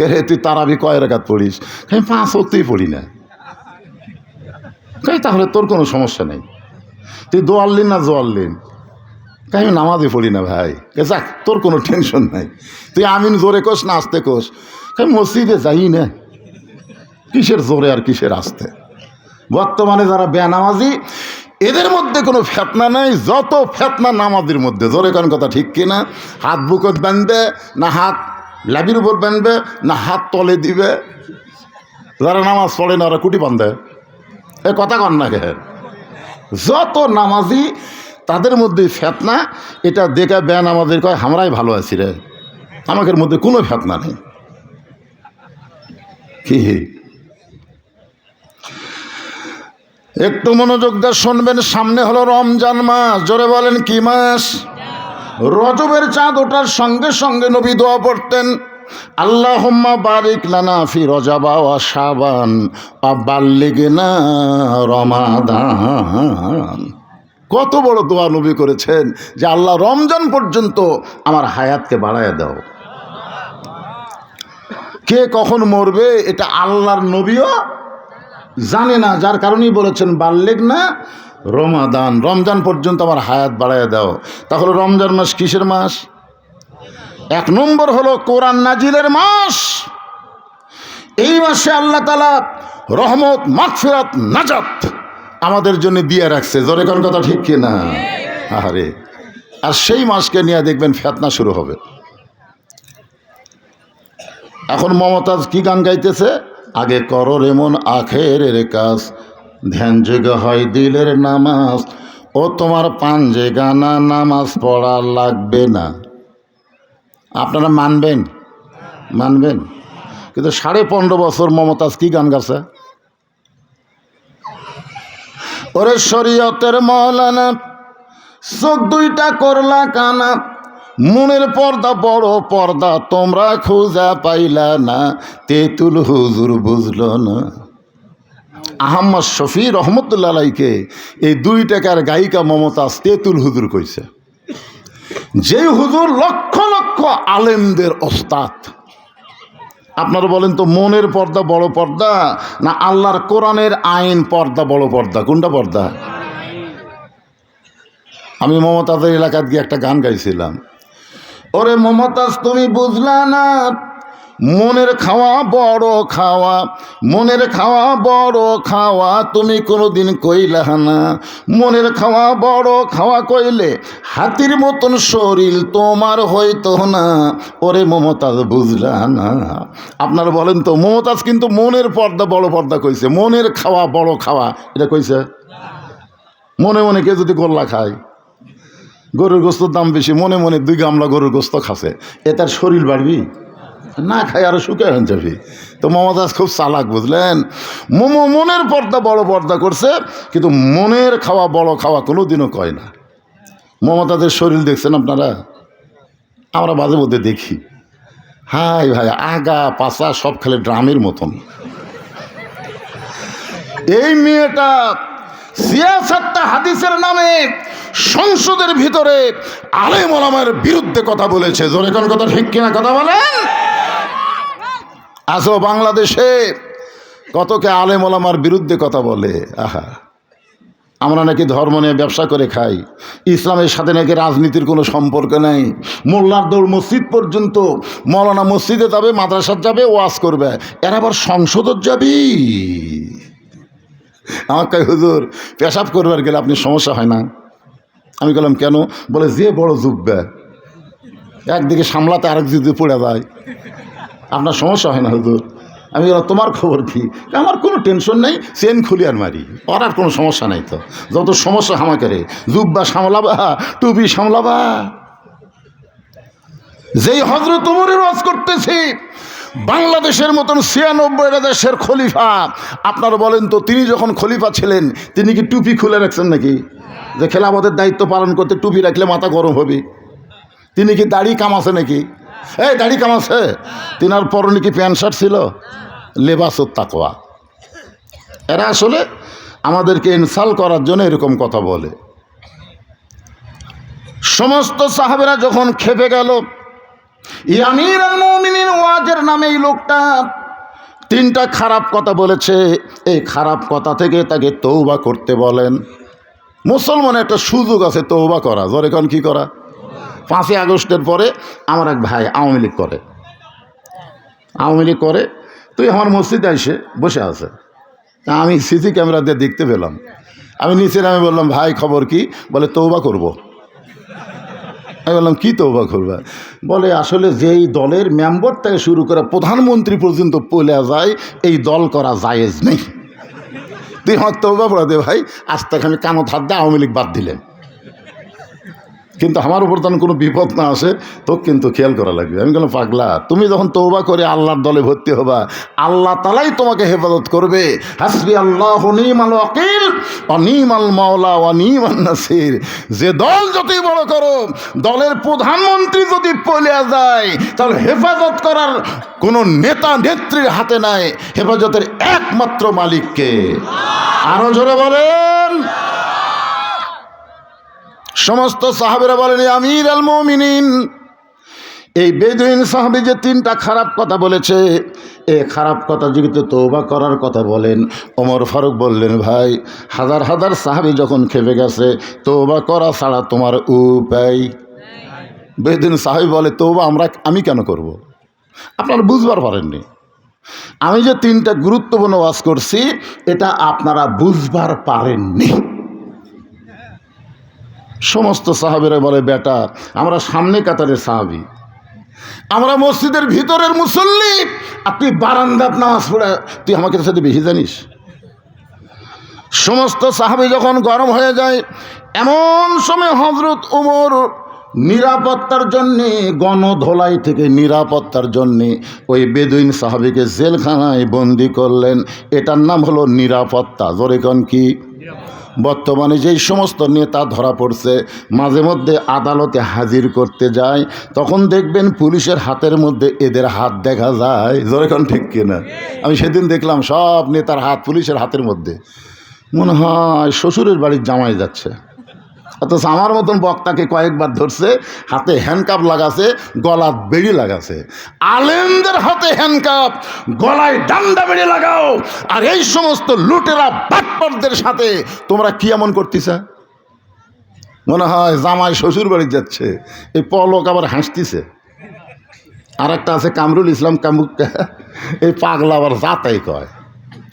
কে রে তুই তারাবি কয় রাকাত পড়িস? আমি 5 ওয়াক্তই পড়ি না। তাহলে তোর কোনো সমস্যা নেই, তুই দোয়াল্লিন না জোয়াল্লিন? আমি নামাজই পড়ি না ভাই। যাক, তোর কোনো টেনশন নাই, তুই আমিন জোরে কোস না আস্তে কোস? মসজিদে যাই না, কিসের জোরে আর কিসের আস্তে? বর্তমানে যারা বেনামাজি এদের মধ্যে কোনো ফেতনা নাই, যত ফেতনা নামাজের মধ্যে। জোরে কোন কথা ঠিক কিনা? হাত বুকত বাঁধবে না হাত লাবির উপর বাঁধবে না হাত তলে দিবে? যারা নামাজ পড়ে না ওরা কুটি বাঁধে, এ কথা কন না কে? যত নামাজি তাদের মধ্যে ফেতনা। এটা দেখে বেনামাজির কয় আমরাই ভালো আছি রে, আমাদের মধ্যে কোনো ফেতনা নেই। কি একটু মনোযোগ দিয়ে শুনবেন, সামনে হলো রমজান মাস। জোরে বলেন কি মাস? রজবের চাঁদ ওঠার সঙ্গে সঙ্গে নবী দোয়া পড়তেন, আল্লাহুম্মা বারিক লানা ফি রজাবা ওয়া শাবান ওয়া বাল্লিগনা রমাদান। কত বড় দোয়া নবী করেছেন যে আল্লাহ রমজান পর্যন্ত আমার হায়াতকে বাড়ায় দাও। কে কখন মরবে এটা আল্লাহর নবীও জানে না, যার কারণেই বলেছেন বাল্লিগ না রমাদান, রমজান পর্যন্ত আমার হায়াত বাড়ায় দাও। তাহলে রমজান মাস কিসের মাস? 1 নম্বর হলো কোরআন নাজিলের মাস। এই মাসে আল্লাহ তাআলা রহমত, মাগফিরাত, নাজাত আমাদের জন্য দিয়ে রাখছে। জোরে কোন কথা ঠিক কিনা? আরে আর সেই মাসকে নিয়ে দেখবেন ফিতনা শুরু হবে। এখন মমতাজ কি গান গাইতেছে? আগে করো এমন আখেরের কাজ, ধ্যান যোগ হয় দিলের নামাজ, ও তোমার পাঞ্জে গানা নামাজ পড়া লাগবে না। আপনারা মানবেন? মানবেন? কিন্তু 15.5 বছর মমতাজ কি গান গাছে? ওরে শরীয়তের মৌলানা চোখ দুইটা করলা কানা, মনের পর্দা বড় পর্দা তোমরা খুঁজা পাইলা না, তেতুল হুজুর বুঝল না। আহমদ শফি রহমতুল্লাহ আলাইকে এই 2 টাকার গায়িকা মমতাজ তেতুল হুজুর কইছে। যে হুজুর লক্ষ লক্ষ আলেমদের ওস্তাদ। আপনারা বলেন তো, মনের পর্দা বড় পর্দা না আল্লাহর কোরআনের আইন পর্দা বড় পর্দা? কোনটা পর্দা? আমি মমতাজের এলাকায় গিয়ে একটা গান গাইছিলাম, ওরে মমতাজ তুমি বুঝলা না, মনের খাওয়া বড় খাওয়া, মনের খাওয়া বড় খাওয়া তুমি কোনোদিন কইলা না, মনের খাওয়া বড় খাওয়া কইলে হাতির মতন শরীর তোমার হইতো না, ওরে মমতাজ বুঝলা না। আপনারা বলেন তো, মমতাজ কিন্তু মনের পর্দা বড় পর্দা কইছে, মনের খাওয়া বড় খাওয়া এটা কইছে? মনে মনে কে যদি গোল্লা খায়, গরুর গোস্তর দাম বেশি, মনে মনে 2 গামলা গরুর গোস্ত খাসে, এ তার শরীর বাড়বি? না খায় আরো শুকায় হয়ে যাবি। তো মমতাজ খুব চালাক, বুঝলেন? মনের পর্দা বড় পর্দা করছে, কিন্তু মনের খাওয়া বড় খাওয়া কোনো দিনও কয় না। মমতাজের শরীর দেখছেন আপনারা? আমরা মাঝে মধ্যে দেখি, হাই ভাই আগা পাশা সব খেলে ড্রামের মতন। এই মেয়েটা সিয়াসাতটা হাদিসের নামে সংসদের ভিতরে আলেম ওলামার বিরুদ্ধে কথা বলেছে। জোরে কোন কথা ঠিক কিনা কথা বলেন? আসো বাংলাদেশে কতকে আলেম ওলামার বিরুদ্ধে কথা বলে। আহা, আমরা নাকি ধর্ম নিয়ে ব্যবসা করে খাই, ইসলামের সাথে নাকি রাজনীতির কোনো সম্পর্ক নাই। মোল্লার দৌড় মসজিদ পর্যন্ত, মৌলানা মসজিদে যাবে, মাদ্রাসার যাবে, ওয়াজ করবে, এর আবার সংসদত যাবি। আমার কয় হুজুর পেশাব করবার গেলে আপনি সমস্যা হয় না? আমি বললাম কেন? বলে যে বড় জুব্বে একদিকে সামলাতে আরেক দিকে পড়ে যায়, আপনার সমস্যা হয় না হুজুর? আমি বললাম তোমার খবর কি? আমার কোনো টেনশন নেই, চেন খুলি আর মারি, ওর আর কোনো সমস্যা নাই। তো যত সমস্যা আমাকে রে, জুব্বা সামলাবা, টুপি সামলাবা। যেই হযরত ওমরের ওয়াজ করতেছি, বাংলাদেশের মতন 96টা দেশের খলিফা, আপনারা বলেন তো তিনি যখন খলিফা ছিলেন তিনি কি টুপি খুলে রাখছেন নাকি? যে খেলাফতের দায়িত্ব পালন করতে টুপি রাখলে মাথা গরম হবে। তিনি কি দাড়ি কামাছে নাকি? এই দাড়ি কামাছে? তিনার পরনে কি প্যান্ট শার্ট ছিল? লেবাসুত তাকওয়া। এরা আসলে আমাদেরকে ইনসাল্ট করার জন্য এরকম কথা বলে। সমস্ত সাহাবেরা যখন খেপে গেল, আমিরুল মুমিনিন ওয়াজের নামে এই লোকটা তিনটা খারাপ কথা বলেছে। এই খারাপ কথা থেকে তাকে তওবা করতে বলেন। মুসলমানের একটা সুযোগ আছে তওবা করা। জোরে কোন কি করা? 5ই আগস্টের পরে আমার এক ভাই আওয়ামী লীগ করে তুই আমার মসজিদে এসে বসে আছে। আমি সিসি ক্যামেরা দিয়ে দেখতে পেলাম। আমি নিচে নামে বললাম, ভাই খবর কি? বলে তওবা করব। আমি বললাম, কি তওবা করবা? বলে আসলে যেই দলের মেম্বার থেকে শুরু করে প্রধানমন্ত্রী পর্যন্ত পলে যায়, এই দল করা জায়েজ নেই। তুই আমার তওবা পড়া দে ভাই, আজ থেকে আমি কানো হাত দিয়ে আওয়ামী লীগ বাদ দিলেন। কিন্তু আমার উপর তখন কোনো বিপদ না আসে তো কিন্তু খেয়াল করা লাগবে। আমি বললাম, পাগলা, তুমি যখন তওবা করে আল্লাহর দলে ভর্তি হবা, আল্লাহ তাআলাই তোমাকে হেফাজত করবে। হাসবি আল্লাহু নিমাল ওয়াকিল ওয়া নিমাল মাওলা ওয়া নিমান নাসির। যে দল যতই বড় করো, দলের প্রধানমন্ত্রী যদি পলে যায়, তাহলে হেফাজত করার কোনো নেতা নেত্রীর হাতে নাই, হেফাজতের একমাত্র মালিককে। আরো জোরে বলেন। সমস্ত সাহাবীরা বলেন, আমিরুল মুমিনিন। এই বেদুইন সাহাবী যে তিনটা খারাপ কথা বলেছে, এই খারাপ কথা যেহেতু তওবা করার কথা বলেন, ওমর ফারুক বললেন, ভাই হাজার হাজার সাহাবী যখন খেপে গেছে, তওবা করা ছাড়া তোমার উপায়। বেদুইন সাহাবী বলে, তওবা আমি কেন করব? আপনারা বুঝবার পারেননি। আমি যে তিনটা গুরুত্বপূর্ণ ওয়াজ করছি, এটা আপনারা বুঝবার পারেননি। সমস্ত সাহাবীরা বলে, বেটা আমরা সামনে কাতারের সাহাবী, আমরা মসজিদের ভিতরের মুসল্লি, আর তুই বারান্দাত নামাজ পড়ে তুই আমাকে সাথে বেশি জানিস। সমস্ত সাহাবী যখন গরম হয়ে যায়, এমন সময় হযরত ওমর নিরাপত্তার জন্যে, গণধোলাই থেকে নিরাপত্তার জন্যে ওই বেদুইন সাহাবীকে জেলখানায় বন্দি করলেন। এটার নাম হলো নিরাপত্তা। জোরে কোন কি? বর্তমানে যেই সমস্ত নেতা ধরা পড়ছে, মাঝে মধ্যে আদালতে হাজির করতে যায়, তখন দেখবেন পুলিশের হাতের মধ্যে এদের হাত দেখা যায়। জোরে কোন ঠিক কিনা? আমি সেদিন দেখলাম সব নেতার হাত পুলিশের হাতের মধ্যে। মনে হয় শ্বশুরের বাড়ির জামাই যাচ্ছে। অথচ আমার মতন বক্তাকে কয়েকবার ধরছে, হাতে হ্যান্ডকাপ লাগাছে, গলা বেড়ি লাগাছে। আলেমদের হাতে হ্যান্ডকাপ, গলায় ডান্ডা বেড়ি লাগাও, আর এই সমস্ত লুটেরা বাটপারদের সাথে তোমরা কি এমন করতেছে? মনে হয় জামাই শ্বশুর বাড়ি যাচ্ছে। এই পলক আবার হাসতেছে। আর একটা আছে কামরুল ইসলাম কামুক্কা, এই পাগলা আবার যাতাই কয়,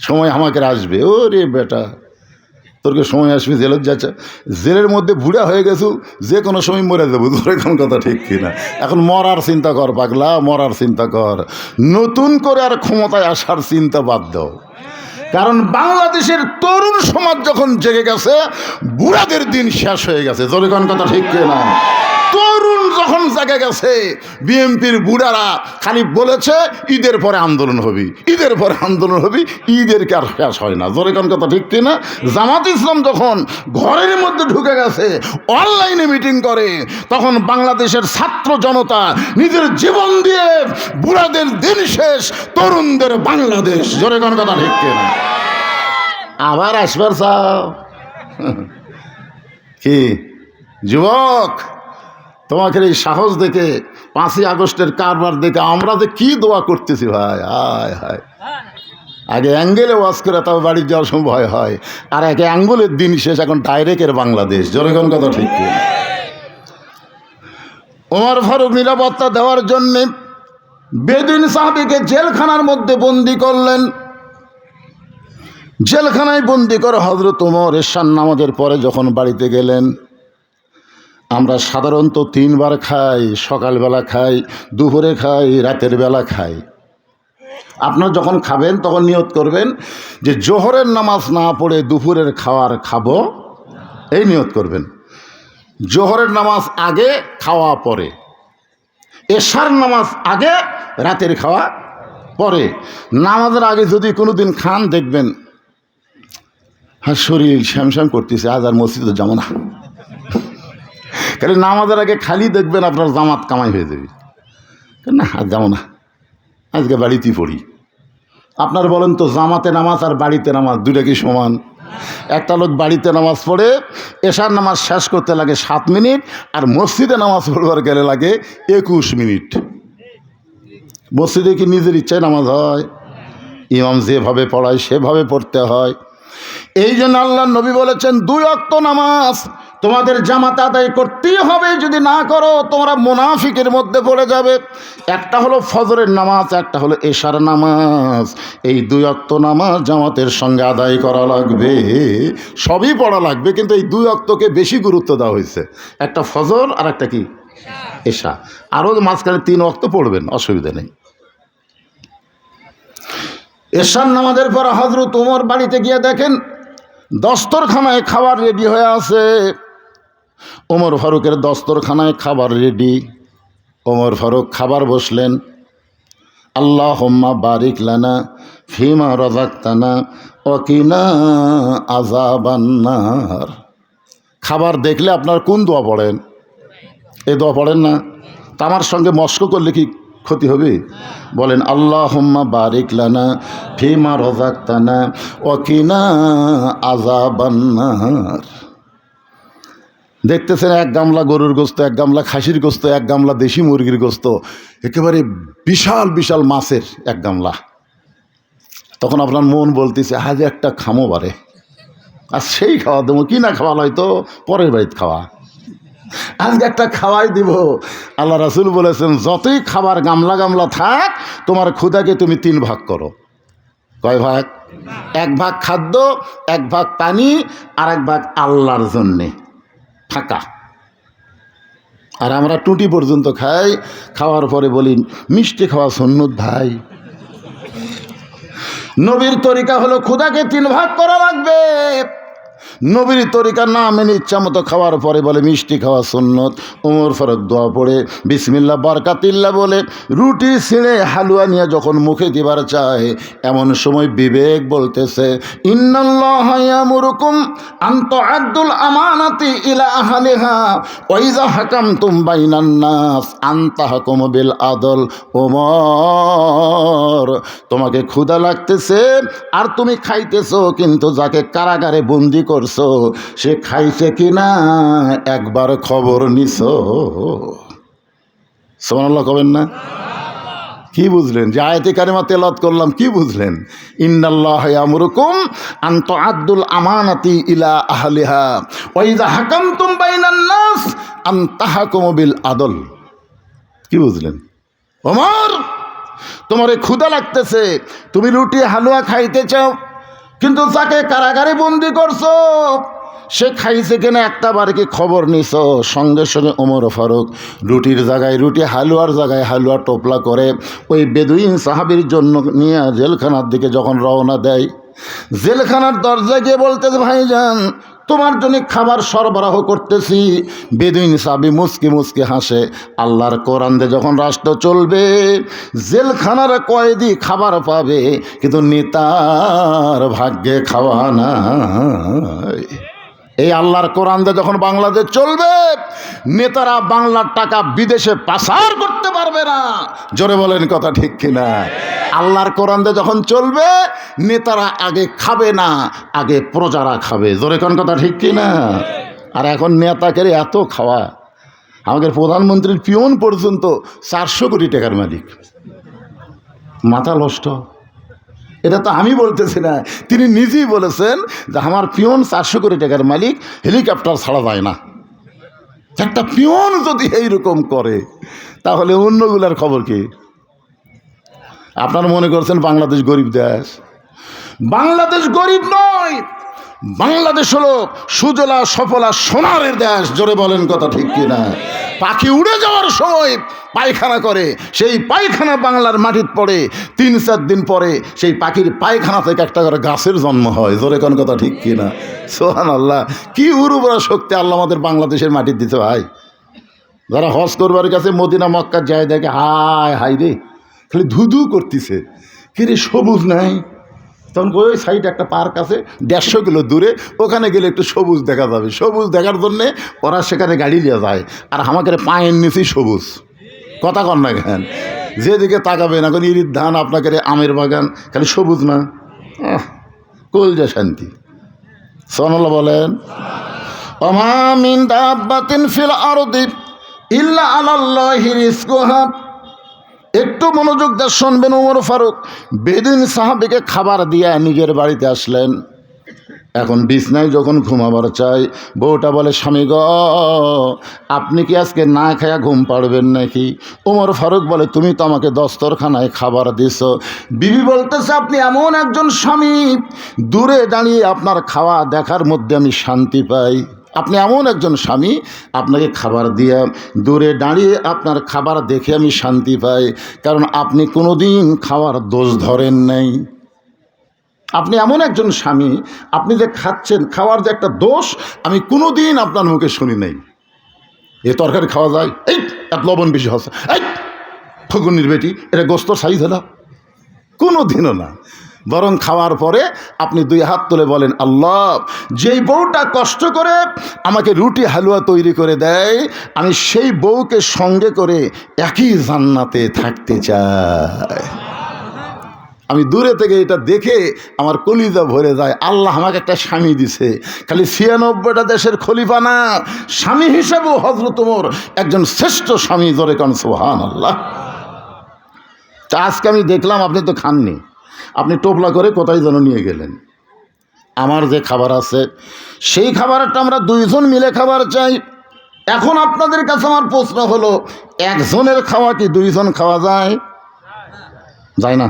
সময় আমাকে আসবে। ওরে বেটা, তোরকে সময় আসবে, জেলত যাচ্ছে, জেলের মধ্যে বুড়া হয়ে গেছু, যে কোনো সময় মরে যাবো। তোর এখন কথা ঠিক কিনা? এখন মরার চিন্তা কর পাগলা, মরার চিন্তা কর। নতুন করে আর ক্ষমতায় আসার চিন্তা বাদ দাও। কারণ বাংলাদেশের তরুণ সমাজ যখন জেগে গেছে, বুড়াদের দিন শেষ হয়ে গেছে। তোর এখন কথা ঠিক কিনা? তরুণ যখন জেগে গেছে, বিএনপির বুড়ারা খালি বলেছে ঈদের পরে আন্দোলন হবে, ঈদের পরে আন্দোলন হবে, ঈদেরকে আর শেষ হয় না। জোরে কোন কথা ঠিক কিনা? জামাত ইসলাম যখন ঘরের মধ্যে ঢুকে গেছে, অনলাইনে মিটিং করে, তখন বাংলাদেশের ছাত্র জনতা নিজের জীবন দিয়ে বুড়াদের দিন শেষ, তরুণদের বাংলাদেশ। জোরে কোন কথা ঠিক কিনা? আবার আসবার চাও কি যুবক? তোমাকে এই সাহস দেখে, 5ই আগস্টের কারবার দেখে আমরা যে কি দোয়া করতেছি ভাই। হায় হায়, আগে অ্যাঙ্গেলে ওয়াজ করে তাও বাড়ি যাওয়ার সময় ভয় হয়, আর একে অ্যাঙ্গেলের দিন শেষ, এখন ডাইরেক্টের বাংলাদেশ। জনগণ কথা ঠিক কি? ওমর ফারুক নিরাপত্তা দেওয়ার জন্যে বেদুইন সাহাবীকে জেলখানার মধ্যে বন্দি করলেন। জেলখানায় বন্দি করে হযরত ওমর এশার নামাজের পরে যখন বাড়িতে গেলেন, আমরা সাধারণত 3 বার খাই, সকালবেলা খাই, দুপুরে খাই, রাতের বেলা খাই। আপনার যখন খাবেন তখন নিয়ত করবেন যে জোহরের নামাজ না পড়ে দুপুরের খাওয়ার খাবো, এই নিয়ত করবেন। জোহরের নামাজ আগে, খাওয়া পরে। এশার নামাজ আগে, রাতের খাওয়া পরে। নামাজের আগে যদি কোনো দিন খান, দেখবেন হ্যাঁ শরীর শ্যামশ্যাম করতেছে, আজ আর মসজিদে যাবো না। খালি নামাজের আগে খালি দেখবেন আপনার জামাত কামাই হয়ে যাবে, না আজ যাবো না, আজকে বাড়িতেই পড়ি। আপনার বলেন তো, জামাতে নামাজ আর বাড়িতে নামাজ দুইটা কি সমান? একটা লোক বাড়িতে নামাজ পড়ে এশার নামাজ শেষ করতে লাগে 7 মিনিট, আর মসজিদে নামাজ পড়বার গেলে লাগে 21 মিনিট। মসজিদে কি নিজের ইচ্ছায় নামাজ হয়? ইমাম যেভাবে পড়ায় সেভাবে পড়তে হয়। এই জন্য আল্লাহ নবী বলেছেন 2 ওয়াক্ত নামাজ তোমাদের জামাত আদায় করতেই হবে, যদি না করো তোমরা মুনাফিকের মধ্যে পড়ে যাবে। একটা হলো ফজরের নামাজ, একটা হলো এশার নামাজ। এই 2 ওয়াক্ত নামাজ জামাতের সঙ্গে আদায় করা লাগবে, সবই পড়া লাগবে, কিন্তু এই 2 ওয়াক্তকে বেশি গুরুত্ব দেওয়া হয়েছে। একটা ফজর আর একটা কি এশা, আরও মাঝখানে 3 ওয়াক্ত পড়বেন, অসুবিধা নেই। এশার নামাজের পর হযরত ওমর বাড়িতে গিয়ে দেখেন দস্তরখানায় খাবার রেডি হয়ে আছে। ওমর ফারুকের দস্তরখানায় খাবার রেডি। ওমর ফারুক খাবার বসলেন। আল্লাহুম্মা বারিক লানা ফিমা রাযাকতানা ওয়া কিনা আযাবান নার। খাবার দেখলে আপনার কোন দোয়া পড়েন? এই দোয়া পড়েন না? তা আমার সঙ্গে মস্ক করলে কি ক্ষতি হবে? বলেন আল্লাহুম্মা বারিক লানা ফিমা রাযাকতানা ওয়া কিনা আযাবান নার। দেখতেছেন 1 গামলা গরুর গোস্ত, 1 গামলা খাসির গোস্ত, 1 গামলা দেশি মুরগির গোস্ত, একেবারে বিশাল বিশাল মাছের 1 গামলা। তখন আপনার মন বলতেছে আজ একটা খামো বারে, আর সেই খাওয়া দেবো কি না খাওয়া হয়তো পরের বাড়িতে খাওয়া, আজকে একটা খাওয়াই দিব। আল্লাহ রাসূল বলেছেন যতই খাবার গামলা গামলা থাক, তোমার ক্ষুধাকে তুমি 3 ভাগ করো। কয় ভাগ? 1 ভাগ খাদ্য, 1 ভাগ পানি, আর 1 ভাগ আল্লাহর জন্যে ফাঁকা। আর আমরা টুটি পর্যন্ত খাই, খাওয়ার পরে বলি মিষ্টি খাওয়া সুন্নত ভাই। নবীর তরিকা হলো ক্ষুধাকে 3 ভাগ করা লাগবে। নবীর তরিকা না মেনে ইচ্ছা মতো খাওয়ার পরে বলে মিষ্টি খাওয়া সুন্নত। ওমর ফারুক দোয়া পড়ে বিসমিল্লাহ বারকাতিল্লাহ বলে রুটি ছিঁড়ে হালুয়া নিয়ে যখন মুখে দিবার চায়, এমন সময় বিবেক বলতেছে ইন্নাল্লাহা ইয়ামুরুকুম আন তুআদ্দুল আমানাতি ইলা আহলিহা ওয়া ইযা হাকামতুম বাইনান নাস আন তাহকুমু বিল আদল। ওমর, তোমাকে ক্ষুধা লাগতেছে আর তুমি খাইতেছো, কিন্তু যাকে কারাগারে বন্দি করছো সে খাইছে কিনা একবার খবর নিছো। সুবহানাল্লাহ কবেন না? কি বুঝলেন? যে আয়াতে কারিমা তেলাওয়াত করলাম কি বুঝলেন? ইন্নাল্লাহা ইয়ামুরুকুম আন তুআদ্দুল আমানাতি ইলা আহলিহা ওয়া ইযা হাকামতুম বাইনান নাস আন তাহকুমু বিল আদল। কি বুঝলেন? ওমর, তোমার ক্ষুধা লাগতেছে, তুমি রুটি হালুয়া খাইতে চাও, কিন্তু যাকে কারাগারে বন্দি করছো সে খাইছে কিনা একটা বার কি খবর নিছো? সঙ্গে সঙ্গে ওমর ফারুক রুটির জায়গায় রুটি, হালুয়ার জায়গায় হালুয়া টোপলা করে ওই বেদুইন সাহাবীর জন্য নিয়ে জেলখানার দিকে যখন রওনা দেয়, জেলখানার দরজায় গিয়ে বলতেছে ভাইজান তোমার জন্য খাবার সরবরাহ করতেছি। বেদুইন সাহাবী মুচকি মুচকি হাসে। আল্লাহর কোরআন দিয়ে যখন রাষ্ট্র চলবে, জেলখানার কয়েদি খাবার পাবে, কিন্তু নেতার ভাগ্যে খাওয়া নাই। এই আল্লাহর কোরআন দিয়ে যখন বাংলাদেশ চলবে, নেতারা বাংলার টাকা বিদেশে পাচার করতে পারবে না। জোরে বলেন কথা ঠিক কিনা? আল্লাহর কোরআন দিয়ে যখন চলবে, নেতারা আগে খাবে না, আগে প্রজারা খাবে। জোরে কোন কথা ঠিক কিনা? আর এখন নেতাকে এত খাওয়া, আমাদের প্রধানমন্ত্রীর পিয়ন পর্যন্ত 400 কোটি টাকার মালিক। মাথা নষ্ট। এটা তো আমি বলতেছি না, তিনি নিজেই বলেছেন যে আমার পিয়ন 400 কোটি টাকার মালিক, হেলিকপ্টার ছাড়া যায় না। একটা পিয়ন যদি এইরকম করে, তাহলে অন্যগুলার খবর কি? আপনারা মনে করছেন বাংলাদেশ গরিব দেশ? বাংলাদেশ গরিব নয়, বাংলাদেশ হলো সুজলা সফলা সোনারের দেশ। জোরে বলেন কথা ঠিক কিনা? পাখি উড়ে যাওয়ার সময় পায়খানা করে, সেই পায়খানা বাংলার মাটিতে পড়ে, 3-4 দিন পরে সেই পাখির পায়খানা থেকে একটা করে গাছের জন্ম হয়। জোরে কোন কথা ঠিক কিনা? সুবহানাল্লাহ। কি উর্বরা শক্তি আল্লাহ আমাদের বাংলাদেশের মাটির দিতে ভাই। যারা হজ করবার কাছে মদিনা মক্কা যায়, দেখে হায় হাই রে, খালি ধুধু করতেছে, কিরে সবুজ নাই। তখন ওই সাইডে একটা পার্ক আছে 150 কিলো দূরে, ওখানে গেলে একটু সবুজ দেখা যাবে। সবুজ দেখার জন্যে ওরা সেখানে গাড়ি নিয়ে যায়, আর আমাকে পায়ের নিচেই সবুজ। কথা কন না কেন? যেদিকে তাকাবেন এখন ইরির ধান, আপনাকে আমের বাগান, খালি সবুজ না, কলজা শান্তি। সুবহানাল্লাহ বলেন। ওমা মিন দাব্বাতিন ফিল আরদি ইল্লা আলাল্লাহি রিজকুহা। একটু মনোযোগ দিয়ে শুনবেন। ওমর ফারুক বেদিন সাহাবীকে খাবার দিয়ে নিজের বাড়িতে আসলেন। এখন বিছনায় যখন ঘুমাবার চাই, বউটা বলে, স্বামী গ, আপনি কি আজকে না খায়া ঘুম পাড়বেন নাকি? ওমর ফারুক বলে, তুমি তো আমাকে দস্তরখানায় খাবার দিছ। বিবি বলতেছে, আপনি এমন একজন স্বামী, দূরে দাঁড়িয়ে আপনার খাওয়া দেখার মধ্যে আমি শান্তি পাই। আপনি এমন একজন স্বামী, আপনাকে খাবার দিয়ে দূরে দাঁড়িয়ে আপনার খাবার দেখে আমি শান্তি পাই, কারণ আপনি কোনোদিন খাওয়ার দোষ ধরেন নাই। আপনি এমন একজন স্বামী, আপনি যে খাচ্ছেন, খাওয়ার যে একটা দোষ আমি কোনোদিন আপনার মুখে শুনি নাই। এ তরকারি খাওয়া যায়, এই এত লবণ বেশি হচ্ছে, এই ফগুনির বেটি, এটা গোস্ত সাইজ হলো, কোনো দিনও না। বরং খাওয়ার পরে আপনি দুই হাত তুলে বলেন, আল্লাহ, যেই বউটা কষ্ট করে আমাকে রুটি হালুয়া তৈরি করে দেয়, আমি সেই বউকে সঙ্গে করে একই জান্নাতে থাকতে চাই। আমি দূরে থেকে এটা দেখে আমার কলিজা ভরে যায়। আল্লাহ আমাকে একটা স্বামী দিছে, খালি ৯৬টা দেশের খলিফা না, স্বামী হিসেবেও হযরত ওমর একজন শ্রেষ্ঠ স্বামী। জোরে কান সুবহানাল্লাহ। তা আজকে আমি দেখলাম আপনি তো খাননি, আপনি টোপলা করে কোথায় যেন নিয়ে গেলেন। আমার যে খাবার আছে সেই খাবারটা আমরা দুইজন মিলে খাবার চাই। এখন আপনাদের কাছে আমার প্রশ্ন হলো, একজনের খাওয়া কি দুইজন খাওয়া যায়? যায় না।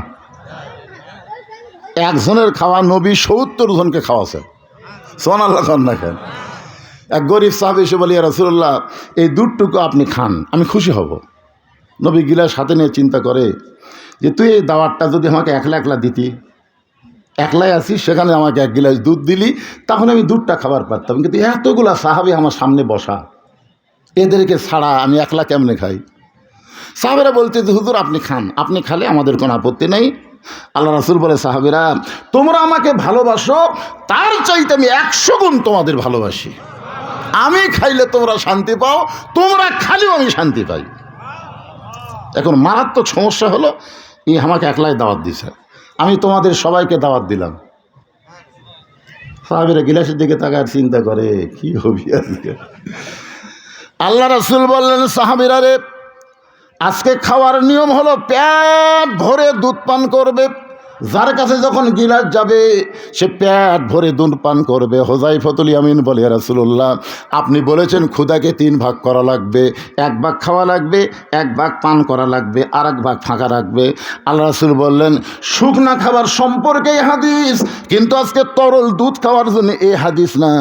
একজনের খাওয়া নবী ৭০ জনকে খাওয়াছেন। সুবহানাল্লাহ খান না খান। এক গরিব সাহাবী এসে বলি, ইয়া রাসূলুল্লাহ, এই দুধটুকু আপনি খান, আমি খুশি হব। নবী গিলাস হাতে নিয়ে চিন্তা করে যে, তুই এই দাওয়াতটা যদি আমাকে একলা একলা দিতি, একলাই আছি, সেখানে আমাকে এক গিলাস দুধ দিলি, তখন আমি দুধটা খাবার পারতাম। কিন্তু এতগুলা সাহাবী আমার সামনে বসা, এদেরকে ছাড়া আমি একলা কেমনে খাই? সাহাবীরা বলতে যে, হুজুর আপনি খান, আপনি খালে আমাদের কোনো আপত্তি নেই। আল্লাহ রাসূল বলে, সাহাবীরা, তোমরা আমাকে ভালোবাসো, তার চাইতে আমি ১০০ গুণ তোমাদের ভালোবাসি। আমি খাইলে তোমরা শান্তি পাও, তোমরা খালেও আমি শান্তি পাই। এখন মারাত্মক সমস্যা হলো, আমাকে একলাই দাওয়াত দিছে, আমি তোমাদের সবাইকে দাওয়াত দিলাম। সাহাবীরা গিলাসের দিকে তাকায় চিন্তা করে, কি হবি আজকে? আল্লাহ রাসূল বললেন, সাহাবীরা রে, আজকে খাওয়ার নিয়ম হলো পেট ভরে দুধ পান করবে। যার কাছে যখন গিলাস যাবে সে পেট ভরে দুধ পান করবে। হুযায়ফাতুল ইয়ামিন বলে, ইয়া রাসূলুল্লাহ, আপনি বলেছেন ক্ষুধাকে ৩ ভাগ করা লাগবে, ১ ভাগ খাওয়া লাগবে, ১ ভাগ পান করা লাগবে, আর ১ ভাগ ফাঁকা রাখবে। আল্লাহ রাসূল বললেন, শুকনা খাবার সম্পর্কে এই হাদিস, কিন্তু আজকে তরল দুধ খাওয়ার জন্য এই হাদিস না।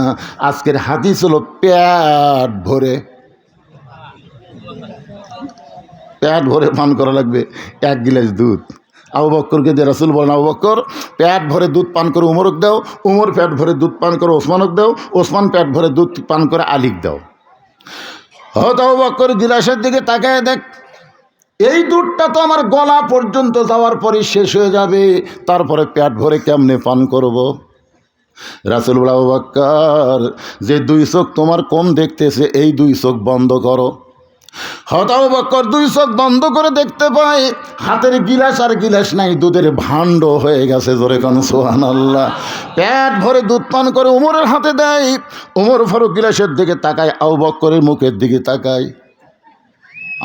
আজকের হাদিস হলো পেট ভরে পান করা লাগবে ১ গিলাস দুধ। আবু বকরকে যে রাসূল বলেন, আবু বকর পেট ভরে দুধ পান করে উমরক দাও, উমর পেট ভরে দুধ পান করে ওসমানক দাও, ওসমান পেট ভরে দুধ পান করে আলীক দাও। হয়তো আবু বকর গিলাসের দিকে তাকায় দেখ, এই দুধটা তো আমার গলা পর্যন্ত যাওয়ার পরে শেষ হয়ে যাবে, তারপরে পেট ভরে কেমনে পান করব? রাসূল বলে, আবু বকর, যে ২ চোখ তোমার কম দেখতেছে, এই ২ চোখ বন্ধ করো। হয়তো আবু বকর ২ চোখ বন্ধ করে দেখতে পায় হাতের গিলাস আর গিলাস নাই, দুধের ভাণ্ড হয়ে গেছে। জোরে কান সুবহানাল্লাহ। পেট ভরে দুধ পান করে উমরের হাতে দেয়। উমর ফারুক গিলাসের দিকে তাকায়, আবু বকরের মুখের দিকে তাকায়।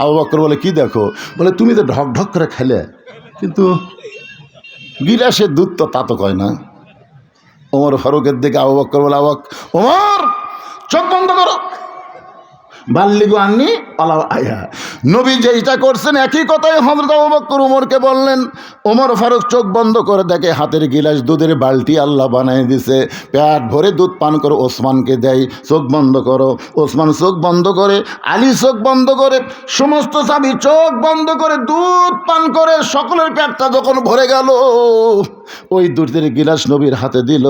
আবু বকর বলে, কি দেখো? বলে, তুমি তো ঢক ঢক করে খেলে, কিন্তু গিলাসের দুধ তো তা তো কয় না। উমর ফারুকের দিকে আবু বকর বলে, উমর চোখ বন্ধ করো, বাল্লিগু আননি আলা আয়া। নবী যেইটা করছেন একই কথাই হযরত আবু বকর উমরকে বললেন। ওমর ফারুক চোখ বন্ধ করে দেখে হাতের গিলাস দুধের বালতি আল্লাহ বানায় দিছে। পেট ভরে দুধ পান করে ওসমানকে দেয়, চোখ বন্ধ করো। ওসমান চোখ বন্ধ করে, আলী চোখ বন্ধ করে, সমস্ত সাহাবী চোখ বন্ধ করে দুধ পান করে সকলের পেটটা যখন ভরে গেল, ওই দুধের গিলাস নবীর হাতে দিল।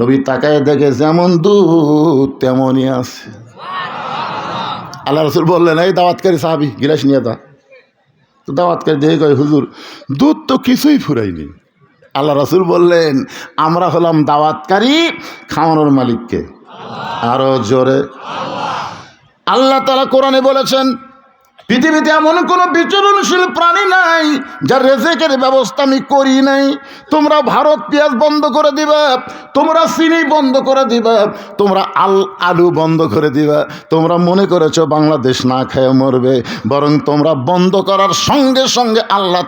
নবী তাকায় দেখে যেমন দুধ তেমনই আছে। আল্লাহ রাসূল বললেন, এই দাওয়াতকারী সাহাবী গিলাস নিয়ে যা। তো দাওয়াতকারী দেখে কয়, হুজুর দুধ তো কিছুই ফুরাইনি। আল্লাহ রাসূল বললেন, আমরা হলাম দাওয়াতকারী, খাওয়ানোর মালিককে আরো জোরে। আল্লাহ তাআলা কোরআনে বলেছেন, পৃথিবীতে এমন কোনো বিচরণশীল প্রাণী নাই যার রেজেকের ব্যবস্থা আমি করি নাই। তোমরা ভারত পেঁয়াজ বন্ধ করে দিবা, তোমরা চিনি বন্ধ করে দিবা, তোমরা আলু বন্ধ করে দিবা। তোমরা মনে করেছো বাংলাদেশ না খেয়ে মরবে, বরং তোমরা বন্ধ করার সঙ্গে সঙ্গে আল্লাহ